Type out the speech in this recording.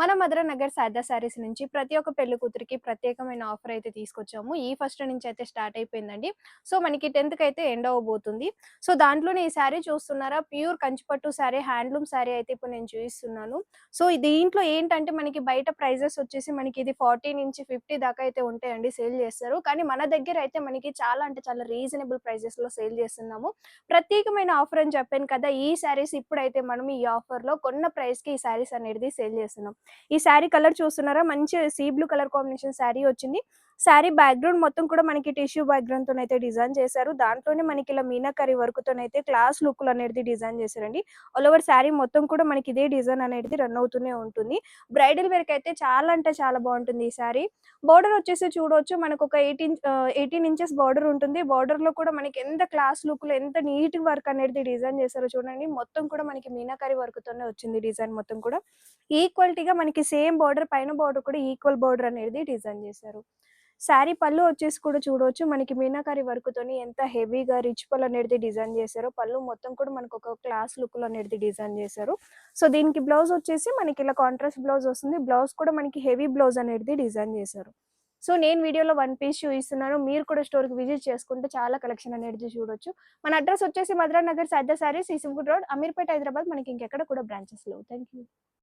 మన మధుర నగర్ శారదా శారీస్ నుంచి ప్రతి ఒక్క పెళ్లి కూతురికి ప్రత్యేకమైన ఆఫర్ అయితే తీసుకొచ్చాము. ఈ ఫస్ట్ నుంచి అయితే స్టార్ట్ అయిపోయిందండి. సో, మనకి 10థ్ అయితే ఎండ్ అవ్వబోతుంది. సో, దాంట్లోనే ఈ శారీ చూస్తున్నారా? ప్యూర్ కంచిపట్టు శారీ, హ్యాండ్లూమ్ శారీ అయితే ఇప్పుడు నేను చూయిస్తున్నాను. సో, దీంట్లో ఏంటంటే మనకి బయట ప్రైజెస్ వచ్చేసి మనకి ఇది 40-50 దాకా అయితే ఉంటాయండి, సేల్ చేస్తారు. కానీ మన దగ్గర అయితే మనకి చాలా అంటే చాలా రీజనబుల్ ప్రైజెస్‌లో సేల్ చేస్తున్నాము. ప్రత్యేకమైన ఆఫర్ అని చెప్పాను కదా! ఈ శారీస్ ఇప్పుడైతే మనం ఈ ఆఫర్‌లో కొన్న ప్రైస్‌కి ఈ శారీస్ అనేది సేల్ చేస్తున్నాం. ఈ శారీ కలర్ చూస్తున్నారా? మంచి sea blue colour combination sari వచ్చింది. శారీ బ్యాక్‌గ్రౌండ్ మొత్తం కూడా మనకి టిష్యూ బ్యాక్‌గ్రౌండ్‌తోనైతే డిజైన్ చేశారు. దాంట్లోనే మనకి ఇలా మీనాకరి వర్క్‌తోనైతే క్లాస్ లుక్‌లో అనేది డిజైన్ చేశారండి. ఆల్ ఓవర్ శారీ మొత్తం కూడా మనకి ఇదే డిజైన్ అనేది రన్ అవుతూనే ఉంటుంది. బ్రైడల్ వేర్‌కి అయితే చాలా అంటే చాలా బావుంటుంది ఈ శారీ. బోర్డర్ వచ్చేసి చూడొచ్చు, మనకొక 18 ఇంచెస్ బోర్డర్ ఉంటుంది. బోర్డర్‌లో కూడా మనకి ఎంత క్లాస్ లుక్‌లో ఎంత నీట్ వర్క్ అనేది డిజైన్ చేశారో చూడండి. మొత్తం కూడా మనకి మీనాకరి వర్క్‌తోనే వచ్చింది డిజైన్ మొత్తం కూడా. ఈక్వాలిటీగా మనకి సేమ్ బోర్డర్, పైన బోర్డర్ కూడా ఈక్వల్ బోర్డర్ అనేది డిజైన్ చేశారు. శారీ పళ్ళు వచ్చేసి కూడా చూడొచ్చు, మనకి మీనాకరి వర్క్‌తోని ఎంత హెవీగా రిచ్ పళ్ళు అనేది డిజైన్ చేశారో. పళ్ళు మొత్తం కూడా మనకొక క్లాస్ లుక్‌లో అనేది డిజైన్ చేశారు. సో, దీనికి బ్లౌజ్ వచ్చేసి మనకి ఇలా కాంట్రాస్ట్ బ్లౌజ్ వస్తుంది. బ్లౌజ్ కూడా మనకి హెవీ బ్లౌజ్ అనేది డిజైన్ చేశారు. సో, నేను వీడియోలో వన్ పీస్ చూపిస్తున్నాను. మీరు కూడా స్టోర్‌కి విజిట్ చేసుకుంటే చాలా కలెక్షన్ అనేది చూడొచ్చు. మన అడ్రెస్ వచ్చేసి మధురా నగర్ సైదా సారీస్, ఈసీఫుడ్ రోడ్, అమీర్పేట్, హైదరాబాద్. మనకి ఇంకెక్కడ కూడా బ్రాంచెస్ లేవు. Thank you.